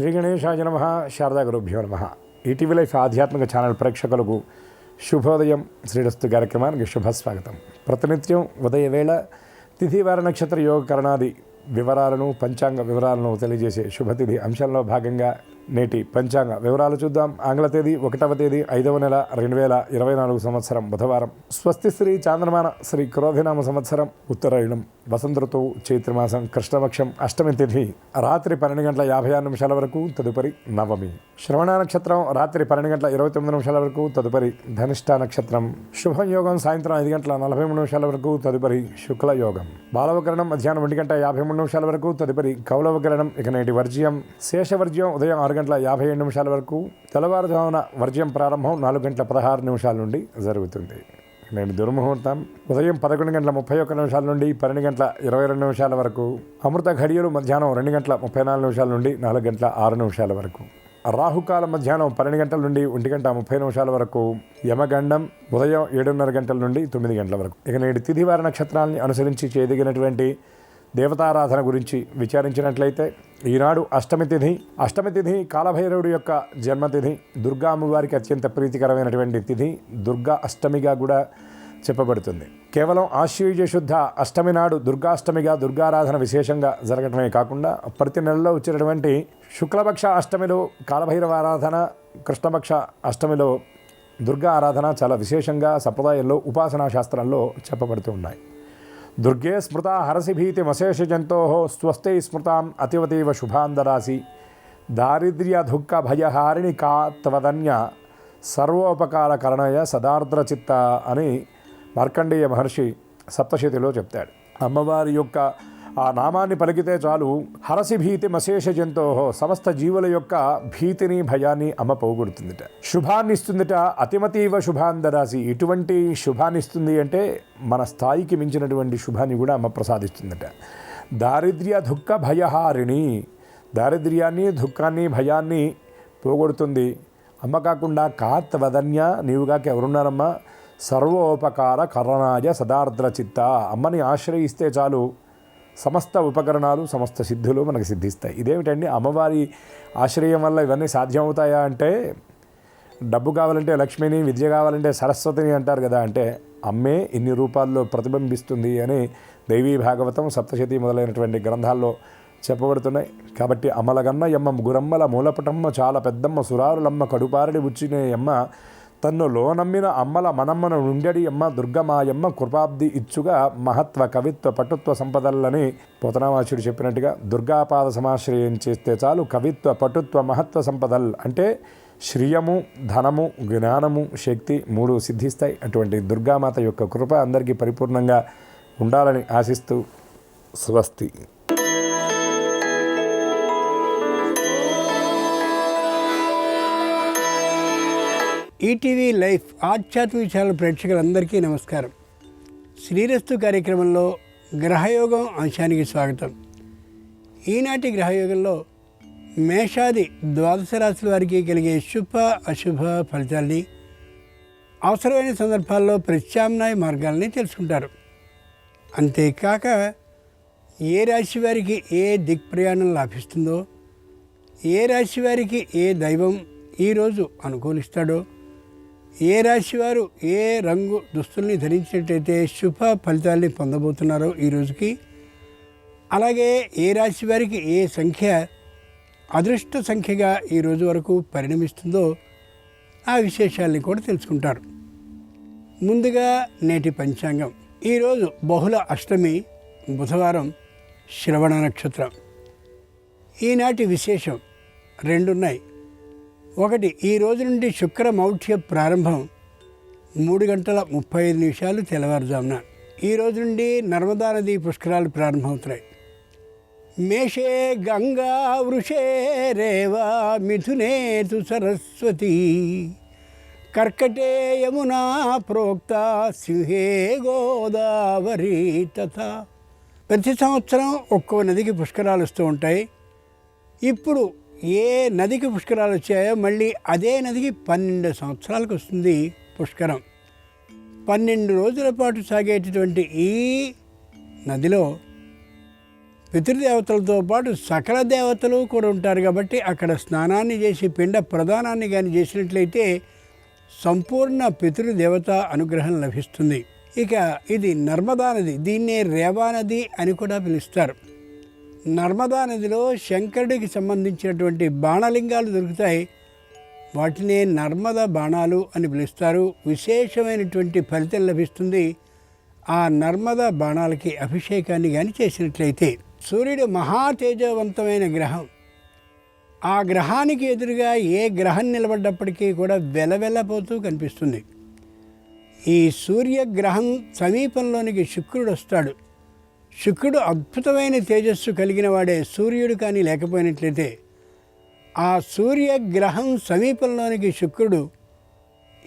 శ్రీ గణేశాయ నమః. శారదా గురుభ్యో నమః. ఈటీవీ లైఫ్ ఆధ్యాత్మిక ఛానల్ ప్రేక్షకులకు శుభోదయం శ్రీరస్తు కార్యక్రమానికి శుభస్వాగతం. ప్రతినిత్యం ఉదయ వేళ తిథివార నక్షత్ర యోగ కరణాది వివరాలను పంచాంగ వివరాలను తెలియజేసే శుభతిథి అంశంలో భాగంగా నేటి పంచాంగ వివరాలు చూద్దాం. ఆంగ్ల తేదీ 1వ తేదీ 5వ నెల 2024 సంవత్సరం బుధవారం. స్వస్తి శ్రీ చాంద్రమాన శ్రీ క్రోధినామ సంవత్సరం ఉత్తరాయణం వసంత ఋతువు చైత్రమాసం కృష్ణపక్షం అష్టమి తిథి రాత్రి 12:56 వరకు, తదుపరి నవమి. శ్రవణ నక్షత్రం రాత్రి 12:29 వరకు, తదుపరి ధనిష్ట నక్షత్రం. శుభం యోగం సాయంత్రం 5:43 వరకు, తదుపరి శుక్ల యోగం. బాలవకరణం మధ్యాహ్నం 1:53 వరకు, తదుపరి కౌలవకరణం. ఇక నేటి వర్జ్యం శేషవర్జ్యం ఉదయం 6:57 వరకు, తెల్లవారుజామున వర్జ్యం ప్రారంభం 4:16 నుండి జరుగుతుంది. నేను దుర్ముహూర్తం ఉదయం 11:31 నుండి 12:22 వరకు, అమృత ఘడియలు మధ్యాహ్నం 2:34 నుండి 4:06 వరకు, రాహుకాలం మధ్యాహ్నం 12 నుండి 1:30 వరకు, యమగండం ఉదయం 7:30 నుండి 9 వరకు. ఇక నేటి తిథివార నక్షత్రాలని అనుసరించి చేయదగినటువంటి దేవతారాధన గురించి విచారించినట్లయితే ఈనాడు అష్టమి తిథి కాలభైరవుడి యొక్క జన్మతిథి. దుర్గా అమ్మవారికి అత్యంత ప్రీతికరమైనటువంటి తిథి దుర్గా అష్టమిగా కూడా చెప్పబడుతుంది. కేవలం ఆశ్వయుజ శుద్ధ అష్టమి నాడు దుర్గాష్టమిగా దుర్గారాధన విశేషంగా జరగడమే కాకుండా ప్రతి నెలలో వచ్చినటువంటి శుక్లపక్ష అష్టమిలో కాలభైరవ ఆరాధన, కృష్ణపక్ష అష్టమిలో దుర్గా ఆరాధన చాలా విశేషంగా సంప్రదాయంలో ఉపాసనా శాస్త్రంలో చెప్పబడుతూ ఉన్నాయి. దుర్గే స్మృతా హరసి భీతి మశేష జంతో స్వస్థై స్మృతాం అతివతీవ శుభాందరాసి దారిద్ర్య దుఃఖ భయహారిణి కా త్వదన్య సర్వోపకార కరణయ సదార్ద్ర చిత్త అని మార్కండేయ మహర్షి సప్తశతిలో చెప్తాడు. అమ్మవారి యొక్క ఆ నామాన్ని పలికితే చాలు హరసి భీతి మశేష జంతో సమస్త జీవుల యొక్క భీతిని భయాన్ని అమ్మ పోగొడుతుందిట, శుభాన్ని ఇస్తుందిట. అతిమతీవ శుభాందరాసి, ఇటువంటి శుభాన్ని ఇస్తుంది అంటే మన స్థాయికి మించినటువంటి శుభాన్ని కూడా అమ్మ ప్రసాదిస్తుందిట. దారిద్ర్య దుఃఖ భయహారిణి, దారిద్ర్యాన్ని దుఃఖాన్ని భయాన్ని పోగొడుతుంది అమ్మ. కాకుండా కాత్వదన్య, నీవుగాక ఎవరున్నారమ్మా, సర్వోపకార కరణాయ సదార్ద్ర చిత్త. అమ్మని ఆశ్రయిస్తే చాలు సమస్త ఉపకరణాలు సమస్త సిద్ధులు మనకు సిద్ధిస్తాయి. ఇదేమిటండి, అమ్మవారి ఆశ్రయం వల్ల ఇవన్నీ సాధ్యం అవుతాయా అంటే, డబ్బు కావాలంటే లక్ష్మిని, విద్య కావాలంటే సరస్వతిని అంటారు కదా, అంటే అమ్మే ఇన్ని రూపాల్లో ప్రతిబింబిస్తుంది అని దైవీ భాగవతం సప్తశతి మొదలైనటువంటి గ్రంథాల్లో చెప్పబడుతున్నాయి. కాబట్టి అమ్మలగన్న ఎమ్మ ముగురమ్మల మూలపటమ్మ చాలా పెద్దమ్మ సురారులమ్మ కడుపారడి ఉచ్చినే అమ్మ తన్ను లోనమ్మిన అమ్మల మనమ్మను నుండడి అమ్మ దుర్గమాయమ్మ కృపాబ్ది ఇచ్చుగా మహత్వ కవిత్వ పటుత్వ సంపదలని పోతనామాచుడు చెప్పినట్టుగా దుర్గాపాద సమాశ్రయం చేస్తే చాలు కవిత్వ పటుత్వ మహత్వ సంపదల్ అంటే శ్రియము ధనము జ్ఞానము శక్తి 3 సిద్ధిస్తాయి. అటువంటి దుర్గామాత యొక్క కృప అందరికీ పరిపూర్ణంగా ఉండాలని ఆశిస్తూ స్వస్తి. ఈటీవీ లైఫ్ ఆధ్యాత్మిక ఛానల్ ప్రేక్షకులందరికీ నమస్కారం. శ్రీరస్తు కార్యక్రమంలో గ్రహయోగం అంశానికి స్వాగతం. ఈనాటి గ్రహయోగంలో మేషాది ద్వాదశ రాశుల వారికి కలిగే శుభ అశుభ ఫలితాల్ని, అవసరమైన సందర్భాల్లో ప్రత్యామ్నాయ మార్గాల్ని తెలుసుకుంటారు. అంతేకాక ఏ రాశి వారికి ఏ దిక్ప్రయాణం లాభిస్తుందో, ఏ రాశి వారికి ఏ దైవం ఈరోజు అనుకూలిస్తాడో, ఏ రాశి వారు ఏ రంగు దుస్తుల్ని ధరించినట్టయితే శుభ ఫలితాల్ని పొందబోతున్నారో ఈ రోజుకి, అలాగే ఏ రాశి వారికి ఏ సంఖ్య అదృష్ట సంఖ్యగా ఈ రోజు వరకు పరిణమిస్తుందో ఆ విశేషాల్ని కూడా తెలుసుకుంటారు. ముందుగా నేటి పంచాంగం. ఈరోజు బహుళ అష్టమి, బుధవారం, శ్రవణ నక్షత్రం. ఈనాటి విశేషం 2 ఉన్నాయి. 1, ఈ రోజు నుండి శుక్ర మౌఢ్య ప్రారంభం 3:35 తెల్లవారుజామున. ఈ రోజు నుండి నర్మదా నది పుష్కరాలు ప్రారంభమవుతున్నాయి. మేషే గంగా వృషే రేవా మిథునే తు సరస్వతి కర్కటే యమునా ప్రోక్త సింహే గోదావరి తథా. ప్రతి సంవత్సరం ఒక్కో నదికి పుష్కరాలు వస్తూ ఉంటాయి. ఇప్పుడు ఏ నదికి పుష్కరాలు వచ్చాయో మళ్ళీ అదే నదికి 12 సంవత్సరాలకు వస్తుంది పుష్కరం. 12 రోజుల పాటు సాగేటటువంటి ఈ నదిలో పితృదేవతలతో పాటు సకల దేవతలు కూడా ఉంటారు కాబట్టి అక్కడ స్నానాన్ని చేసి పిండ ప్రదానాన్ని కానీ చేసినట్లయితే సంపూర్ణ పితృదేవత అనుగ్రహం లభిస్తుంది. ఇక ఇది నర్మదా నది, దీన్నే రేవా నది అని కూడా పిలుస్తారు. నర్మదా నదిలో శంకరుడికి సంబంధించినటువంటి బాణలింగాలు దొరుకుతాయి. వాటినే నర్మద బాణాలు అని పిలుస్తారు. విశేషమైనటువంటి ఫలితం లభిస్తుంది ఆ నర్మద బాణాలకి అభిషేకాన్ని కానీ చేసినట్లయితే. సూర్యుడు మహా తేజవంతమైన గ్రహం. ఆ గ్రహానికి ఎదురుగా ఏ గ్రహం నిలబడ్డప్పటికీ కూడా వెలవెలపోతూ కనిపిస్తుంది. ఈ సూర్యగ్రహం సమీపంలోనికి శుక్రుడు వస్తాడు. శుక్రుడు అద్భుతమైన తేజస్సు కలిగిన వాడే. సూర్యుడు కానీ లేకపోయినట్లయితే ఆ సూర్యగ్రహం సమీపంలోనికి శుక్రుడు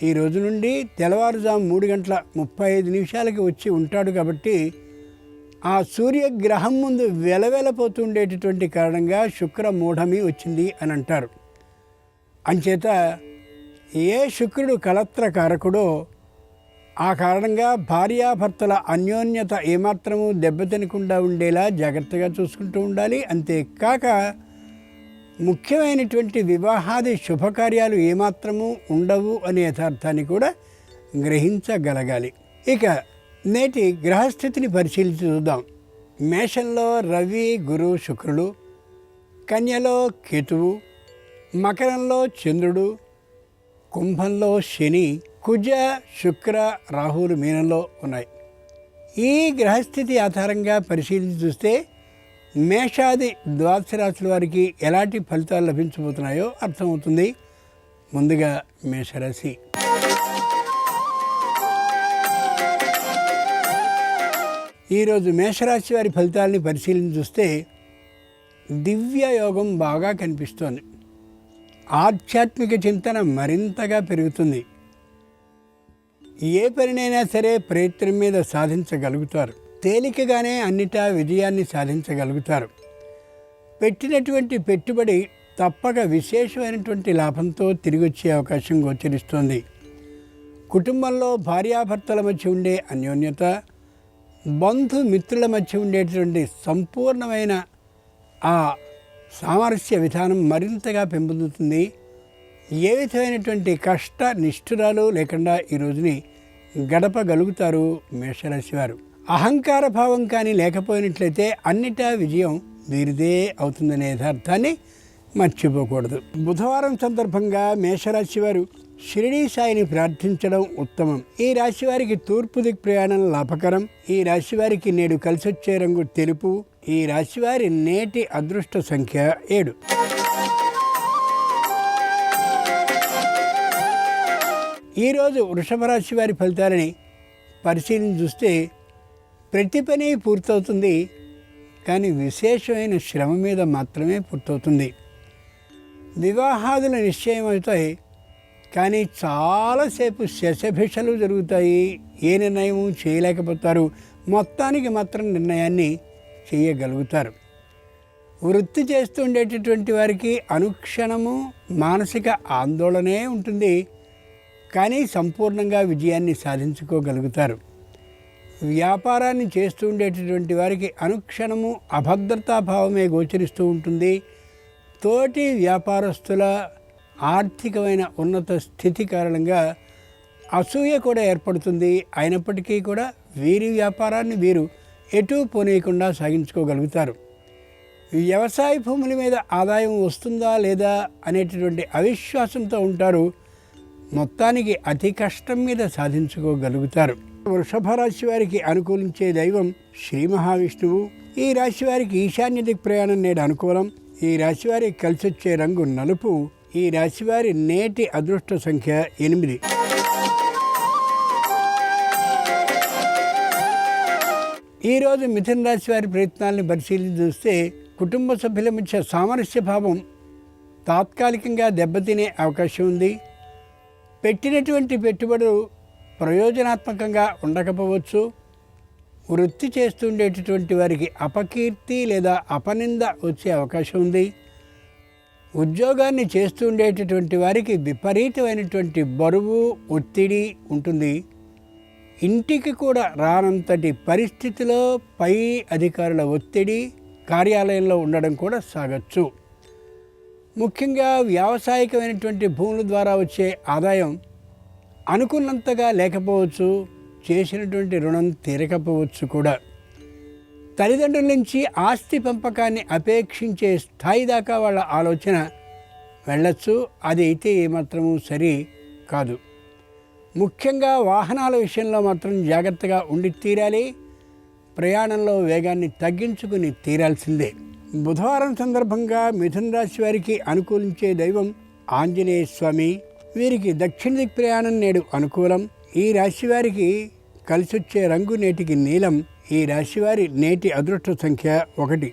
ఈ రోజు నుండి తెల్లవారుజాము 3:35 వచ్చి ఉంటాడు. కాబట్టి ఆ సూర్యగ్రహం ముందు వెలవెలపోతుండేటటువంటి కారణంగా శుక్ర మూఢమి వచ్చింది అని అంటారు. అంచేత ఏ శుక్రుడు కళత్ర కారకుడో ఆ కారణంగా భార్యాభర్తల అన్యోన్యత ఏమాత్రము దెబ్బతినకుండా ఉండేలా జాగ్రత్తగా చూసుకుంటూ ఉండాలి. అంతేకాక ముఖ్యమైనటువంటి వివాహాది శుభకార్యాలు ఏమాత్రము ఉండవు అనే యథార్థాన్ని కూడా గ్రహించగలగాలి. ఇక నేటి గ్రహస్థితిని పరిశీలించి చూద్దాం. మేషంలో రవి, గురు, శుక్రుడు, కన్యలో కేతువు, మకరంలో చంద్రుడు, కుంభంలో శని, కుజ, శుక్ర, రాహువులు మీనంలో ఉన్నాయి. ఈ గ్రహస్థితి ఆధారంగా పరిశీలించి చూస్తే మేషాది ద్వాదశ రాశుల వారికి ఎలాంటి ఫలితాలు లభించబోతున్నాయో అర్థమవుతుంది. ముందుగా మేషరాశి. ఈరోజు మేషరాశి వారి ఫలితాలని పరిశీలించి చూస్తే దివ్య యోగం బాగా కనిపిస్తోంది. ఆధ్యాత్మిక చింతన మరింతగా పెరుగుతుంది. ఏ పనినైనా సరే ప్రయత్నం మీద సాధించగలుగుతారు. తేలికగానే అన్నిటా విజయాన్ని సాధించగలుగుతారు. పెట్టినటువంటి పెట్టుబడి తప్పక విశేషమైనటువంటి లాభంతో తిరిగి వచ్చే అవకాశం గోచరిస్తోంది. కుటుంబంలో భార్యాభర్తల మధ్య ఉండే అన్యోన్యత, బంధుమిత్రుల మధ్య ఉండేటువంటి సంపూర్ణమైన ఆ సామరస్య విధానం మరింతగా పెంపొందుతుంది. ఏ విధమైనటువంటి కష్ట నిష్ఠురాలు లేకుండా ఈ రోజుని గడపగలుగుతారు మేషరాశి వారు. అహంకార భావం కానీ లేకపోయినట్లయితే అన్నిటా విజయం వీరిదే అవుతుందనే యథార్థాన్ని మర్చిపోకూడదు. బుధవారం సందర్భంగా మేషరాశి వారు షిరిడీ సాయిని ప్రార్థించడం ఉత్తమం. ఈ రాశి వారికి తూర్పు దిక్ ప్రయాణం లాభకరం. ఈ రాశి వారికి నేడు కలిసొచ్చే రంగు తెలుపు. ఈ రాశి వారి నేటి అదృష్ట సంఖ్య 7. ఈరోజు వృషభ రాశి వారి ఫలితాలని పరిశీలించి చూస్తే ప్రతి పని పూర్తవుతుంది, కానీ విశేషమైన శ్రమ మీద మాత్రమే పూర్తవుతుంది. వివాహాదులు నిశ్చయం అవుతాయి, కానీ చాలాసేపు శశభిషలు జరుగుతాయి. ఏ నిర్ణయము చేయలేకపోతారు. మొత్తానికి మాత్రం నిర్ణయాన్ని చేయగలుగుతారు. వృత్తి చేస్తుండేటటువంటి వారికి అనుక్షణము మానసిక ఆందోళనే ఉంటుంది, కానీ సంపూర్ణంగా విజయాన్ని సాధించుకోగలుగుతారు. వ్యాపారాన్ని చేస్తూ ఉండేటటువంటి వారికి అనుక్షణము అభద్రతాభావమే గోచరిస్తూ ఉంటుంది. తోటి వ్యాపారస్తుల ఆర్థికమైన ఉన్నత స్థితి కారణంగా అసూయ కూడా ఏర్పడుతుంది. అయినప్పటికీ కూడా వీరి వ్యాపారాన్ని వీరు ఎటూ పోనీయకుండా సాగించుకోగలుగుతారు. వ్యవసాయ భూముల మీద ఆదాయం వస్తుందా లేదా అనేటటువంటి అవిశ్వాసంతో ఉంటారు. మొత్తానికి అతి కష్టం మీద సాధించుకోగలుగుతారు. వృషభ రాశి వారికి అనుకూలించే దైవం శ్రీ మహావిష్ణువు. ఈ రాశి వారికి ఈశాన్య దిక్ ప్రయాణం నేడు అనుకూలం. ఈ రాశి వారికి కలిసొచ్చే రంగు నలుపు. ఈ రాశి వారి నేటి అదృష్ట సంఖ్య 8. ఈరోజు మిథున రాశి వారి ప్రయత్నాలను పరిశీలించి చూస్తే కుటుంబ సభ్యుల మధ్య సామరస్య భావం తాత్కాలికంగా దెబ్బతినే అవకాశం ఉంది. పెట్టినటువంటి పెట్టుబడులు ప్రయోజనాత్మకంగా ఉండకపోవచ్చు. వృత్తి చేస్తుండేటటువంటి వారికి అపకీర్తి లేదా అపనింద వచ్చే అవకాశం ఉంది. ఉద్యోగాన్ని చేస్తుండేటటువంటి వారికి విపరీతమైనటువంటి బరువు, ఒత్తిడి ఉంటుంది. ఇంటికి కూడా రానంతటి పరిస్థితిలో పై అధికారుల ఒత్తిడి, కార్యాలయంలో ఉండడం కూడా సాగచ్చు. ముఖ్యంగా వ్యావసాయికమైనటువంటి భూముల ద్వారా వచ్చే ఆదాయం అనుకున్నంతగా లేకపోవచ్చు, చేసినటువంటి రుణం తీరకపోవచ్చు కూడా. తల్లిదండ్రుల నుంచి ఆస్తి పెంపకాన్ని అపేక్షించే స్థాయి దాకా వాళ్ళ ఆలోచన వెళ్ళచ్చు. అది అయితే ఏమాత్రము సరి కాదు. ముఖ్యంగా వాహనాల విషయంలో మాత్రం జాగ్రత్తగా ఉండి తీరాలి. ప్రయాణంలో వేగాన్ని తగ్గించుకుని తీరాల్సిందే. బుధవారం సందర్భంగా మిథున రాశి వారికి అనుకూలించే దైవం ఆంజనేయ స్వామి. వీరికి దక్షిణ దిక్ ప్రయాణం నేడు అనుకూలం. ఈ రాశి వారికి కలిసొచ్చే రంగు నేటికి నీలం. ఈ రాశివారి నేటి అదృష్ట సంఖ్య 1.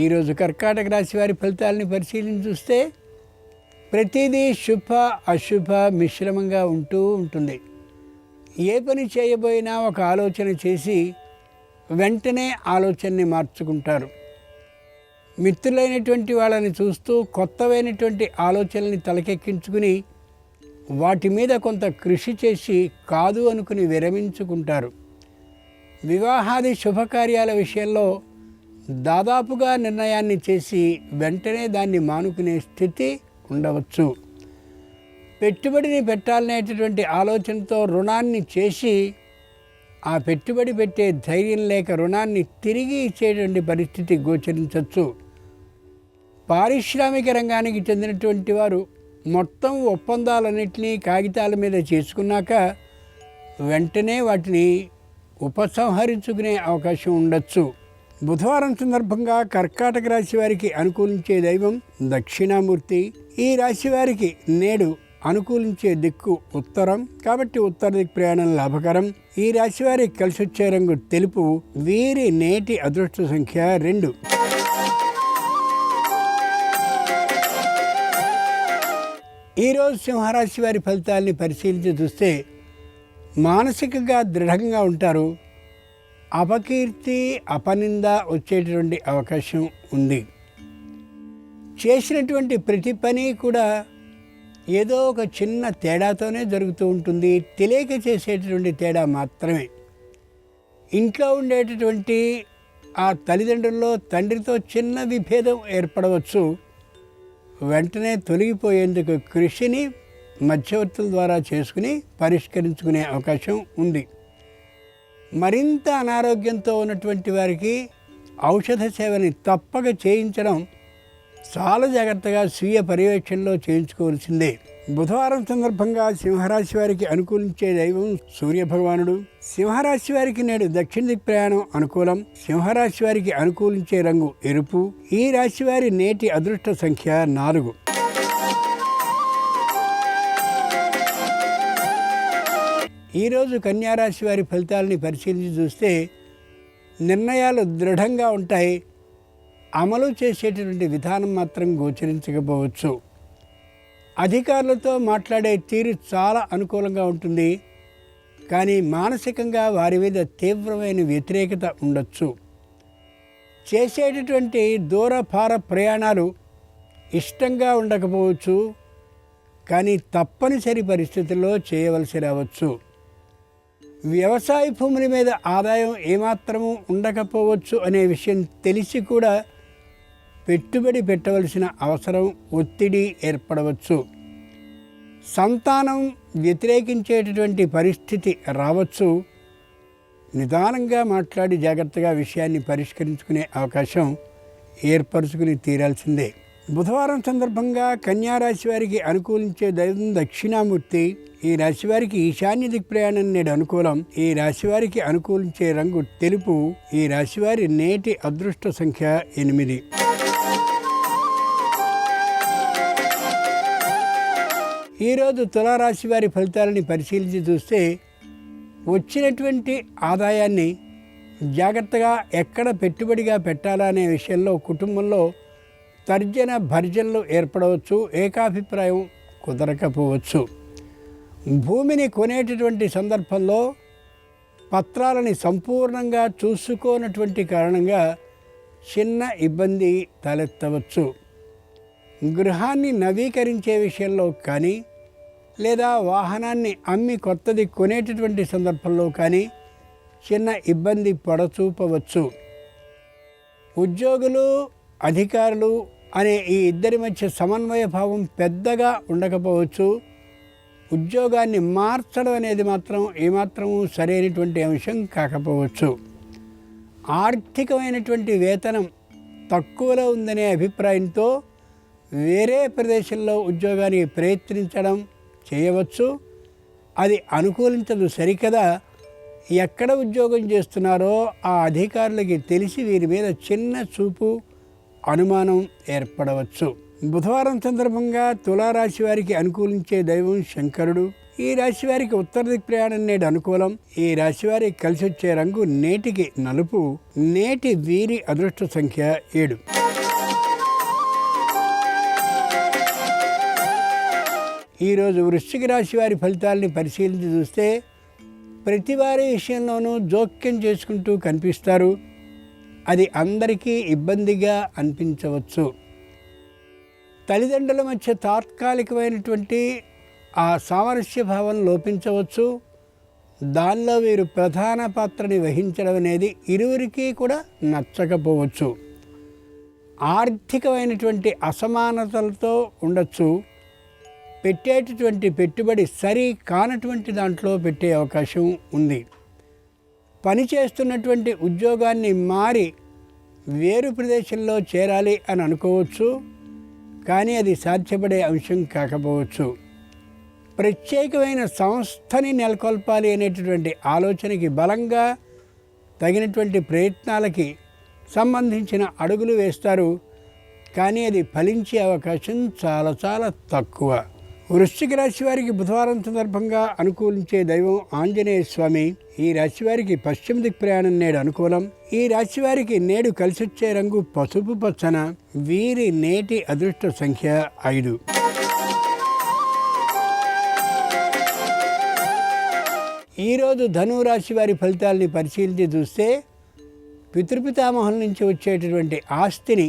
ఈరోజు కర్కాటక రాశి వారి ఫలితాలని పరిశీలించి చూస్తే ప్రతిదీ శుభ అశుభ మిశ్రమంగా ఉంటూ ఉంటుంది. ఏ పని చేయబోయినా ఒక ఆలోచన చేసి వెంటనే ఆలోచనని మార్చుకుంటారు. మిత్రులైనటువంటి వాళ్ళని చూస్తూ కొత్తవైనటువంటి ఆలోచనల్ని తలకెక్కించుకుని వాటి మీద కొంత కృషి చేసి కాదు అనుకుని విరమించుకుంటారు. వివాహాది శుభకార్యాల విషయంలో దాదాపుగా నిర్ణయాన్ని చేసి వెంటనే దాన్ని మానుకునే స్థితి ఉండవచ్చు. పెట్టుబడిని పెట్టాలనేటటువంటి ఆలోచనతో రుణాన్ని చేసి ఆ పెట్టుబడి పెట్టే ధైర్యం లేక రుణాన్ని తిరిగి ఇచ్చేటువంటి పరిస్థితి గోచరించవచ్చు. పారిశ్రామిక రంగానికి చెందినటువంటి వారు మొత్తం ఒప్పందాలన్నింటినీ కాగితాల మీద చేసుకున్నాక వెంటనే వాటిని ఉపసంహరించుకునే అవకాశం ఉండొచ్చు. బుధవారం సందర్భంగా కర్కాటక రాశి వారికి అనుకూలించే దైవం దక్షిణామూర్తి. ఈ రాశి వారికి నేడు అనుకూలించే దిక్కు ఉత్తరం కాబట్టి ఉత్తర దిక్ ప్రయాణం లాభకరం. ఈ రాశి వారికి కలిసి వచ్చే రంగు తెలుపు. వీరి నేటి అదృష్ట సంఖ్య 2. ఈరోజు సింహరాశి వారి ఫలితాల్ని పరిశీలించి చూస్తే మానసికంగా దృఢంగా ఉంటారు. అపకీర్తి అపనింద వచ్చేటువంటి అవకాశం ఉంది. చేసినటువంటి ప్రతి పని కూడా ఏదో ఒక చిన్న తేడాతోనే జరుగుతూ ఉంటుంది. తెలియక చేసేటటువంటి తేడా మాత్రమే. ఇంట్లో ఉండేటటువంటి ఆ తల్లిదండ్రుల్లో తండ్రితో చిన్న విభేదం ఏర్పడవచ్చు. వెంటనే తొలగిపోయేందుకు కృషిని మధ్యవర్తుల ద్వారా చేసుకుని పరిష్కరించుకునే అవకాశం ఉంది. మరింత అనారోగ్యంతో ఉన్నటువంటి వారికి ఔషధ సేవని తప్పక చేయించడం చాలా జాగ్రత్తగా స్వీయ పర్యవేక్షణలో చేయించుకోవాల్సిందే. బుధవారం సందర్భంగా సింహరాశి వారికి అనుకూలించే దైవం సూర్యభగవానుడు. సింహరాశి వారికి నేడు దక్షిణ దిక్ ప్రయాణం అనుకూలం. సింహరాశి వారికి అనుకూలించే రంగు ఎరుపు. ఈ రాశి వారి నేటి అదృష్ట సంఖ్య 4. ఈరోజు కన్యారాశి వారి ఫలితాలని పరిశీలించి చూస్తే నిర్ణయాలు దృఢంగా ఉంటాయి. అమలు చేసేటటువంటి విధానం మాత్రం గోచరించకపోవచ్చు. అధికారులతో మాట్లాడే తీరు చాలా అనుకూలంగా ఉంటుంది. కానీ మానసికంగా వారి మీద తీవ్రమైన వ్యతిరేకత ఉండొచ్చు. చేసేటటువంటి దూరపార ప్రయాణాలు ఇష్టంగా ఉండకపోవచ్చు. కానీ తప్పనిసరి పరిస్థితుల్లో చేయవలసి రావచ్చు. వ్యవసాయ భూముల మీద ఆదాయం ఏమాత్రము ఉండకపోవచ్చు అనే విషయం తెలిసి కూడా పెట్టుబడి పెట్టవలసిన అవసరం ఒత్తిడి ఏర్పడవచ్చు. సంతానం వ్యతిరేకించేటటువంటి పరిస్థితి రావచ్చు. నిదానంగా మాట్లాడి జాగ్రత్తగా విషయాన్ని పరిష్కరించుకునే అవకాశం ఏర్పరచుకుని తీరాల్సిందే. బుధవారం సందర్భంగా కన్యారాశి వారికి అనుకూలించే దైవం దక్షిణామూర్తి. ఈ రాశి వారికి ఈశాన్య దిక్ ప్రయాణం నేడు అనుకూలం. ఈ రాశి వారికి అనుకూలించే రంగు తెలుపు. ఈ రాశి వారి నేటి అదృష్ట సంఖ్య 8. ఈరోజు తులారాశి వారి ఫలితాలని పరిశీలించి చూస్తే వచ్చినటువంటి ఆదాయాన్ని జాగ్రత్తగా ఎక్కడ పెట్టుబడిగా పెట్టాలా అనే విషయంలో కుటుంబంలో తర్జన భర్జనలు ఏర్పడవచ్చు. ఏకాభిప్రాయం కుదరకపోవచ్చు. భూమిని కొనేటటువంటి సందర్భంలో పత్రాలని సంపూర్ణంగా చూసుకోనటువంటి కారణంగా చిన్న ఇబ్బంది తలెత్తవచ్చు. గృహాన్ని నవీకరించే విషయంలో కానీ లేదా వాహనాన్ని అమ్మి కొత్తది కొనేటటువంటి సందర్భంలో కానీ చిన్న ఇబ్బంది పొడచూపవచ్చు. ఉద్యోగులు అధికారులు అనే ఈ ఇద్దరి మధ్య సమన్వయ భావం పెద్దగా ఉండకపోవచ్చు. ఉద్యోగాన్ని మార్చడం అనేది మాత్రం ఏమాత్రము సరైనటువంటి అంశం కాకపోవచ్చు. ఆర్థికమైనటువంటి వేతనం తక్కువలో ఉందనే అభిప్రాయంతో వేరే ప్రదేశంలో ఉద్యోగానికి ప్రయత్నించడం చేయవచ్చు. అది అనుకూలించదు సరికదా. ఎక్కడ ఉద్యోగం చేస్తున్నారో ఆ అధికారులకి తెలిసి వీరి మీద చిన్న చూపు అనుమానం ఏర్పడవచ్చు. బుధవారం సందర్భంగా తులారాశి వారికి అనుకూలించే దైవం శంకరుడు. ఈ రాశి వారికి ఉత్తర దిక్ ప్రయాణం నేడు అనుకూలం. ఈ రాశి వారికి కలిసి వచ్చే రంగు నేటికి నలుపు. నేటి వీరి అదృష్ట సంఖ్య 7. ఈరోజు వృశ్చిక రాశి వారి ఫలితాలని పరిశీలించి చూస్తే ప్రతి వారి విషయంలోనూ జోక్యం చేసుకుంటూ కనిపిస్తారు. అది అందరికీ ఇబ్బందిగా అనిపించవచ్చు. తల్లిదండ్రుల మధ్య తాత్కాలికమైనటువంటి ఆ సామరస్య భావం లోపించవచ్చు. దానిలో వీరు ప్రధాన పాత్రని వహించడం అనేది ఇరువురికి కూడా నచ్చకపోవచ్చు. ఆర్థికమైనటువంటి అసమానతలతో ఉండొచ్చు. పెట్టేటటువంటి పెట్టుబడి సరి కానటువంటి దాంట్లో పెట్టే అవకాశం ఉంది. పనిచేస్తున్నటువంటి ఉద్యోగాన్ని మారి వేరు ప్రదేశంలో చేరాలి అని అనుకోవచ్చు. కానీ అది సాధ్యపడే అంశం కాకపోవచ్చు. ప్రత్యేకమైన సంస్థని నెలకొల్పాలి అనేటటువంటి ఆలోచనకి బలంగా తగినటువంటి ప్రయత్నాలకి సంబంధించిన అడుగులు వేస్తారు. కానీ అది ఫలించే అవకాశం చాలా చాలా తక్కువ. వృశ్చిక రాశి వారికి బుధవారం సందర్భంగా అనుకూలించే దైవం ఆంజనేయ స్వామి. ఈ రాశి వారికి పశ్చిమ దిక్ ప్రయాణం నేడు అనుకూలం. ఈ రాశి వారికి నేడు కలిసొచ్చే రంగు పసుపు పచ్చన. వీరి నేటి అదృష్ట సంఖ్య 5. ఈరోజు ధనురాశి వారి ఫలితాలని పరిశీలించి చూస్తే పితృపితామహుల నుంచి వచ్చేటటువంటి ఆస్తిని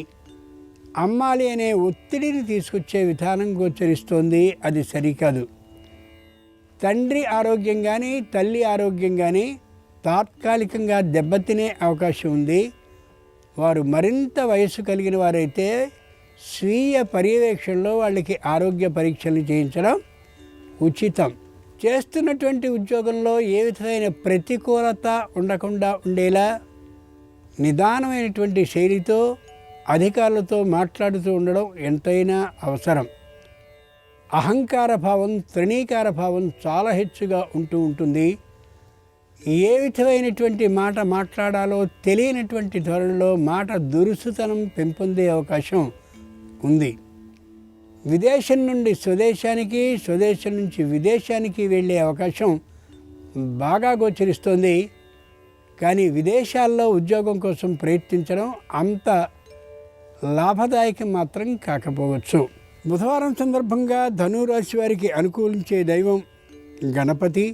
అమ్మాలి అనే ఒత్తిడిని తీసుకొచ్చే విధానం గోచరిస్తోంది. అది సరికాదు. తండ్రి ఆరోగ్యం కానీ తల్లి ఆరోగ్యం కానీ తాత్కాలికంగా దెబ్బతినే అవకాశం ఉంది. వారు మరింత వయసు కలిగిన వారైతే స్వీయ పర్యవేక్షణలో వాళ్ళకి ఆరోగ్య పరీక్షలు చేయించడం ఉచితం. చేస్తున్నటువంటి ఉద్యోగంలో ఏ విధమైన ప్రతికూలత ఉండకుండా ఉండేలా నిదానమైనటువంటి శైలితో అధికారులతో మాట్లాడుతూ ఉండడం ఎంతైనా అవసరం. అహంకార భావం తృణీకార భావం చాలా హెచ్చుగా ఉంటుంది. ఏ విధమైనటువంటి మాట మాట్లాడాలో తెలియనటువంటి ధోరణిలో మాట దురుసుతనం పెంపొందే అవకాశం ఉంది. విదేశం నుండి స్వదేశానికి, స్వదేశం నుంచి విదేశానికి వెళ్ళే అవకాశం బాగా గోచరిస్తోంది. కానీ విదేశాల్లో ఉద్యోగం కోసం ప్రయత్నించడం అంత లాభదాయకం మాత్రం కాకపోవచ్చు. బుధవారం సందర్భంగా ధనురాశి వారికి అనుకూలించే దైవం గణపతి.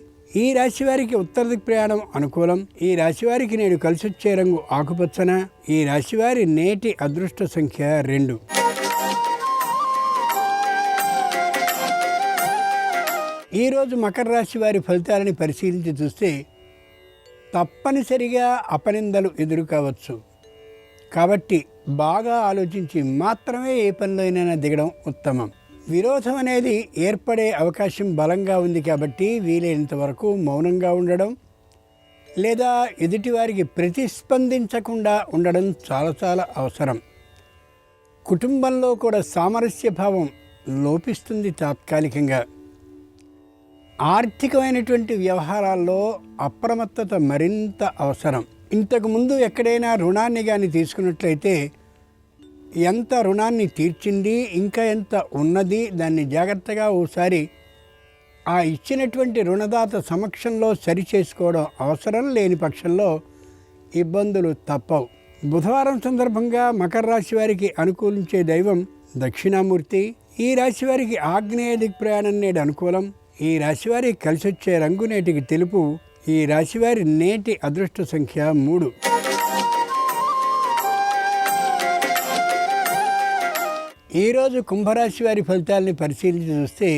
ఈ రాశి వారికి ఉత్తర దిక్ ప్రయాణం అనుకూలం. ఈ రాశి వారికి నేడు కలిసొచ్చే రంగు ఆకుపచ్చన. ఈ రాశి వారి నేటి అదృష్ట సంఖ్య 2. ఈరోజు మకర రాశి వారి ఫలితాలని పరిశీలించి చూస్తే తప్పనిసరిగా అపనిందలు ఎదురు కావచ్చు. కాబట్టి బాగా ఆలోచించి మాత్రమే ఏ పనిలోనైనా దిగడం ఉత్తమం. విరోధం అనేది ఏర్పడే అవకాశం బలంగా ఉంది. కాబట్టి వీలైనంత వరకు మౌనంగా ఉండడం లేదా ఎదుటివారికి ప్రతిస్పందించకుండా ఉండడం చాలా చాలా అవసరం. కుటుంబంలో కూడా సామరస్య భావం లోపిస్తుంది తాత్కాలికంగా. ఆర్థికమైనటువంటి వ్యవహారాల్లో అప్రమత్తత మరింత అవసరం. ఇంతకుముందు ఎక్కడైనా రుణాన్ని కానీ తీసుకున్నట్లయితే ఎంత రుణాన్ని తీర్చింది, ఇంకా ఎంత ఉన్నది, దాన్ని జాగ్రత్తగా ఓసారి ఆ ఇచ్చినటువంటి రుణదాత సమక్షంలో సరిచేసుకోవడం అవసరం. లేని పక్షంలో ఇబ్బందులు తప్పవు. బుధవారం సందర్భంగా మకర రాశి వారికి అనుకూలించే దైవం దక్షిణామూర్తి. ఈ రాశి వారికి ఆగ్నేయ దిక్ ప్రయాణం నేడు అనుకూలం. ఈ రాశివారికి కలిసొచ్చే రంగు నేటికి తెలుపు. ఈ రాశివారి నేటి అదృష్ట సంఖ్య 3. ఈరోజు కుంభరాశి వారి ఫలితాలని పరిశీలించి చూస్తే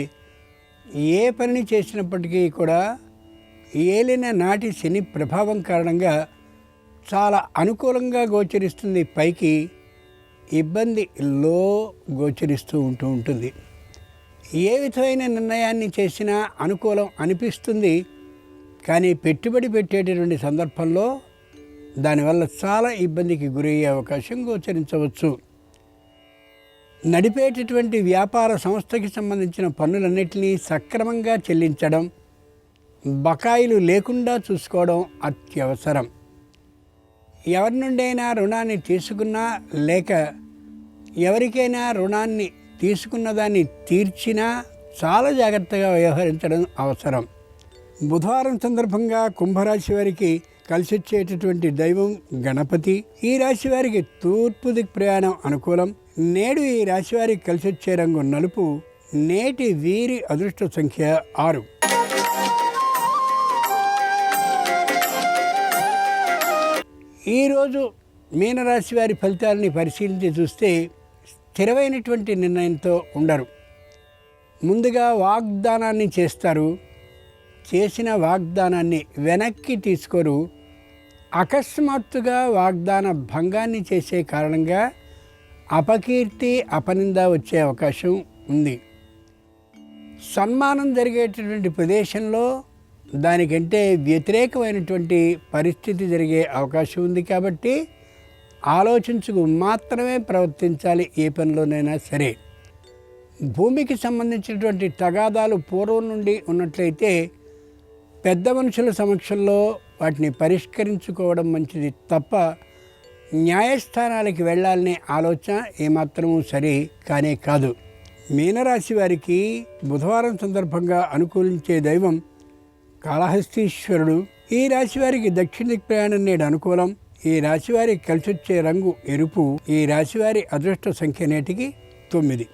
ఏ పనిని చేసినప్పటికీ కూడా ఏలిన నాటి శని ప్రభావం కారణంగా చాలా అనుకూలంగా గోచరిస్తుంది, పైకి ఇబ్బందిలో గోచరిస్తూ ఉంటుంది. ఏ విధమైన నిర్ణయాన్ని చేసినా అనుకూలం అనిపిస్తుంది, కానీ పెట్టుబడి పెట్టేటటువంటి సందర్భంలో దానివల్ల చాలా ఇబ్బందికి గురయ్యే అవకాశం గోచరించవచ్చు. నడిపేటటువంటి వ్యాపార సంస్థకి సంబంధించిన పన్నులన్నింటినీ సక్రమంగా చెల్లించడం, బకాయిలు లేకుండా చూసుకోవడం అత్యవసరం. ఎవరి నుండైనా రుణాన్ని తీసుకున్నా లేక ఎవరికైనా రుణాన్ని తీసుకున్న దాన్ని తీర్చినా చాలా జాగ్రత్తగా వ్యవహరించడం అవసరం. బుధవారం సందర్భంగా కుంభరాశి వారికి కలిసి వచ్చేటటువంటి దైవం గణపతి. ఈ రాశి వారికి తూర్పు దిక్ ప్రయాణం అనుకూలం. నేడు ఈ రాశి వారికి కలిసి వచ్చే రంగు నలుపు. నేటి వీరి అదృష్ట సంఖ్య 6. ఈరోజు మీనరాశి వారి ఫలితాలని పరిశీలించి చూస్తే స్థిరమైనటువంటి నిర్ణయంతో ఉండరు. ముందుగా వాగ్దానాన్ని చేస్తారు, చేసిన వాగ్దానాన్ని వెనక్కి తీసుకోరు. అకస్మాత్తుగా వాగ్దాన భంగాన్ని చేసే కారణంగా అపకీర్తి, అపనింద వచ్చే అవకాశం ఉంది. సన్మానం జరిగేటటువంటి ప్రదేశంలో దానికంటే వ్యతిరేకమైనటువంటి పరిస్థితి జరిగే అవకాశం ఉంది. కాబట్టి ఆలోచించుకు మాత్రమే ప్రవర్తించాలి ఏ పనిలోనైనా సరే. భూమికి సంబంధించినటువంటి తగాదాలు పూర్వం నుండి ఉన్నట్లయితే పెద్ద మనుషుల సమక్షంలో వాటిని పరిష్కరించుకోవడం మంచిది తప్ప న్యాయస్థానాలకి వెళ్ళాలనే ఆలోచన ఏమాత్రమూ సరే కానే కాదు. మీనరాశి వారికి బుధవారం సందర్భంగా అనుకూలించే దైవం కాళహస్తీశ్వరుడు. ఈ రాశి వారికి దక్షిణ దిక్ ప్రయాణం నేడు అనుకూలం. ఈ రాశి వారికి కలిసి వచ్చే రంగు ఎరుపు. ఈ రాశి వారి అదృష్ట సంఖ్య నేటికి 9.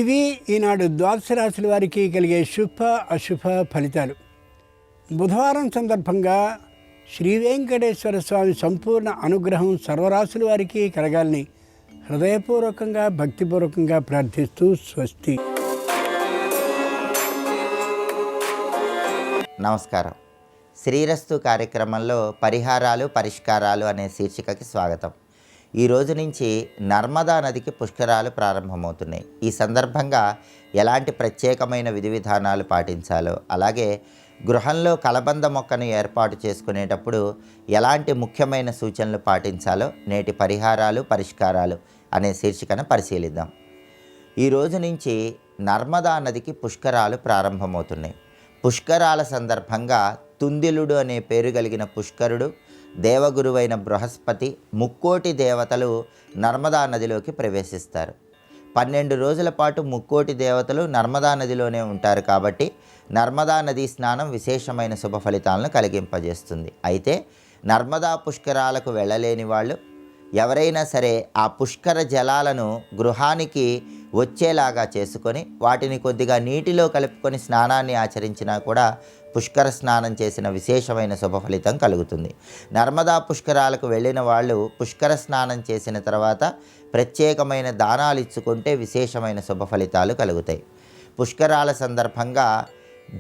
ఇవి ఈనాడు ద్వాదశ రాశుల వారికి కలిగే శుభ అశుభ ఫలితాలు. బుధవారం సందర్భంగా శ్రీ వెంకటేశ్వర స్వామి సంపూర్ణ అనుగ్రహం సర్వరాశుల వారికి కలగాలని హృదయపూర్వకంగా భక్తిపూర్వకంగా ప్రార్థిస్తూ స్వస్తి. నమస్కారం. శ్రీరస్తు కార్యక్రమంలో పరిహారాలు పరిష్కారాలు అనే శీర్షికకి స్వాగతం. ఈ రోజు నుంచి నర్మదా నదికి పుష్కరాలు ప్రారంభమవుతున్నాయి. ఈ సందర్భంగా ఎలాంటి ప్రత్యేకమైన విధి విధానాలు పాటించాలో, అలాగే గృహంలో కలబంద మొక్కను ఏర్పాటు చేసుకునేటప్పుడు ఎలాంటి ముఖ్యమైన సూచనలు పాటించాలో నేటి పరిహారాలు పరిష్కారాలు అనే శీర్షికను పరిశీలిద్దాం. ఈ రోజు నుంచి నర్మదా నదికి పుష్కరాలు ప్రారంభమవుతున్నాయి. పుష్కరాల సందర్భంగా తుందిలుడు అనే పేరు కలిగిన పుష్కరుడు, దేవగురువైన బృహస్పతి, ముక్కోటి దేవతలు నర్మదా నదిలోకి ప్రవేశిస్తారు. 12 రోజుల పాటు ముక్కోటి దేవతలు నర్మదా నదిలోనే ఉంటారు. కాబట్టి నర్మదా నదీ స్నానం విశేషమైన శుభ ఫలితాలను కలిగింపజేస్తుంది. అయితే నర్మదా పుష్కరాలకు వెళ్ళలేని వాళ్ళు ఎవరైనా సరే ఆ పుష్కర జలాలను గృహానికి వచ్చేలాగా చేసుకొని వాటిని కొద్దిగా నీటిలో కలుపుకొని స్నానాన్ని ఆచరించినా కూడా పుష్కర స్నానం చేసిన విశేషమైన శుభ ఫలితం కలుగుతుంది. నర్మదా పుష్కరాలకు వెళ్ళిన వాళ్ళు పుష్కర స్నానం చేసిన తర్వాత ప్రత్యేకమైన దానాలు ఇచ్చుకుంటే విశేషమైన శుభ ఫలితాలు కలుగుతాయి. పుష్కరాల సందర్భంగా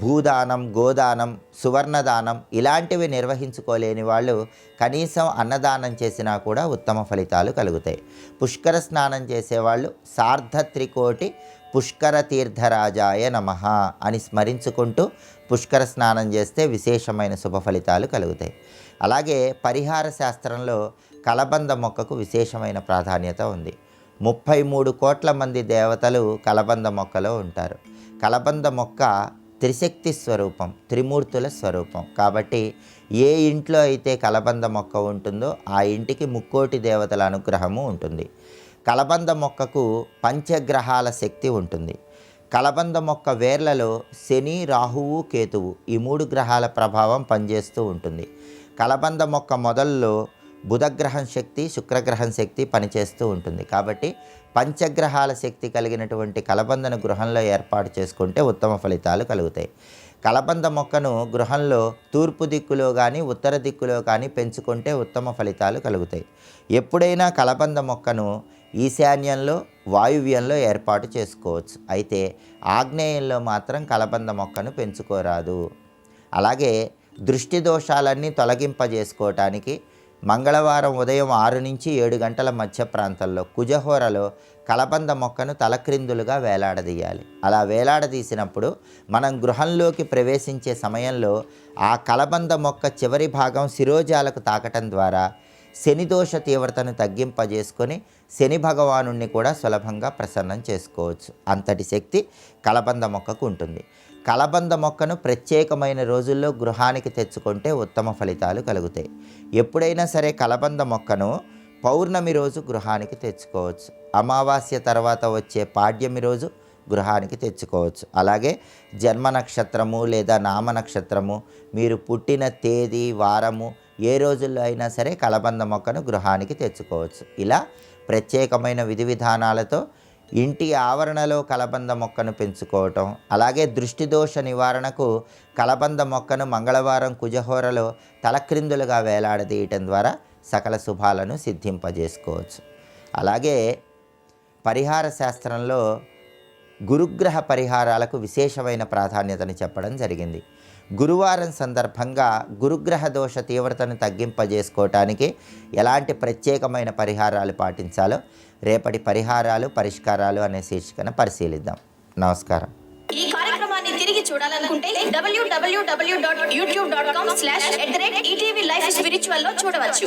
భూదానం, గోదానం, సువర్ణదానం ఇలాంటివి నిర్వహించుకోలేని వాళ్ళు కనీసం అన్నదానం చేసినా కూడా ఉత్తమ ఫలితాలు కలుగుతాయి. పుష్కర స్నానం చేసేవాళ్ళు సార్ధత్రికోటి పుష్కర తీర్థరాజాయ నమః అని స్మరించుకుంటూ పుష్కర స్నానం చేస్తే విశేషమైన శుభ ఫలితాలు కలుగుతాయి. అలాగే పరిహార శాస్త్రంలో కలబంద మొక్కకు విశేషమైన ప్రాధాన్యత ఉంది. 33 కోట్ల మంది దేవతలు కలబంద మొక్కలో ఉంటారు. కలబంద మొక్క త్రిశక్తి స్వరూపం, త్రిమూర్తుల స్వరూపం. కాబట్టి ఏ ఇంట్లో అయితే కలబంద మొక్క ఉంటుందో ఆ ఇంటికి ముక్కోటి దేవతల అనుగ్రహము ఉంటుంది. కలబంద మొక్కకు పంచగ్రహాల శక్తి ఉంటుంది. కలబంద మొక్క వేర్లలో శని, రాహువు, కేతువు ఈ 3 గ్రహాల ప్రభావం పనిచేస్తూ ఉంటుంది. కలబంద మొక్క మొదల్లో బుధగ్రహం శక్తి, శుక్రగ్రహం శక్తి పనిచేస్తూ ఉంటుంది. కాబట్టి పంచగ్రహాల శక్తి కలిగినటువంటి కలబందను గృహంలో ఏర్పాటు చేసుకుంటే ఉత్తమ ఫలితాలు కలుగుతాయి. కలబంద మొక్కను గృహంలో తూర్పు దిక్కులో కానీ ఉత్తర దిక్కులో కానీ పెంచుకుంటే ఉత్తమ ఫలితాలు కలుగుతాయి. ఎప్పుడైనా కలబంద మొక్కను ఈశాన్యంలో, వాయువ్యంలో ఏర్పాటు చేసుకోవచ్చు. అయితే ఆగ్నేయంలో మాత్రం కలబంద మొక్కను పెంచుకోరాదు. అలాగే దృష్టి దోషాలన్నీ తొలగింపజేసుకోవటానికి మంగళవారం ఉదయం 6 నుంచి 7 గంటల మధ్య ప్రాంతంలో కుజహోరలో కలబంద మొక్కను తలక్రిందులుగా వేలాడదీయాలి. అలా వేలాడదీసినప్పుడు మనం గృహంలోకి ప్రవేశించే సమయంలో ఆ కలబంద మొక్క చివరి భాగం శిరోజాలకు తాకటం ద్వారా శనిదోష తీవ్రతను తగ్గింపజేసుకొని శని భగవానుణ్ణి కూడా సులభంగా ప్రసన్నం చేసుకోవచ్చు. అంతటి శక్తి కలబంద మొక్కకు ఉంటుంది. కలబంద మొక్కను ప్రత్యేకమైన రోజుల్లో గృహానికి తెచ్చుకుంటే ఉత్తమ ఫలితాలు కలుగుతాయి. ఎప్పుడైనా సరే కలబంద మొక్కను పౌర్ణమి రోజు గృహానికి తెచ్చుకోవచ్చు. అమావాస్య తర్వాత వచ్చే పాడ్యమి రోజు గృహానికి తెచ్చుకోవచ్చు. అలాగే జన్మ నక్షత్రము లేదా నామ నక్షత్రము, మీరు పుట్టిన తేదీ వారము ఏ రోజుల్లో అయినా సరే కలబంద మొక్కను గృహానికి తెచ్చుకోవచ్చు. ఇలా ప్రత్యేకమైన విధి విధానాలతో ఇంటి ఆవరణలో కలబంద మొక్కను పెంచుకోవటం, అలాగే దృష్టి దోష నివారణకు కలబంద మొక్కను మంగళవారం కుజహోరలో తలక్రిందులుగా వేలాడదీయటం ద్వారా సకల శుభాలను సిద్ధింపజేసుకోవచ్చు. అలాగే పరిహార శాస్త్రంలో గురుగ్రహ పరిహారాలకు విశేషమైన ప్రాధాన్యతను చెప్పడం జరిగింది. గురువారం సందర్భంగా గురుగ్రహ దోష తీవ్రతను తగ్గింపజేసుకోవటానికి ఎలాంటి ప్రత్యేకమైన పరిహారాలు పాటించాలో రేపటి పరిహారాలు పరిష్కారాలు అనే శీర్షికను పరిశీలిద్దాం. నమస్కారం. ఈ కార్యక్రమాన్ని తిరిగి చూడాలనుకుంటే www.youtube.com/ETV Life Spiritual లో చూడవచ్చు.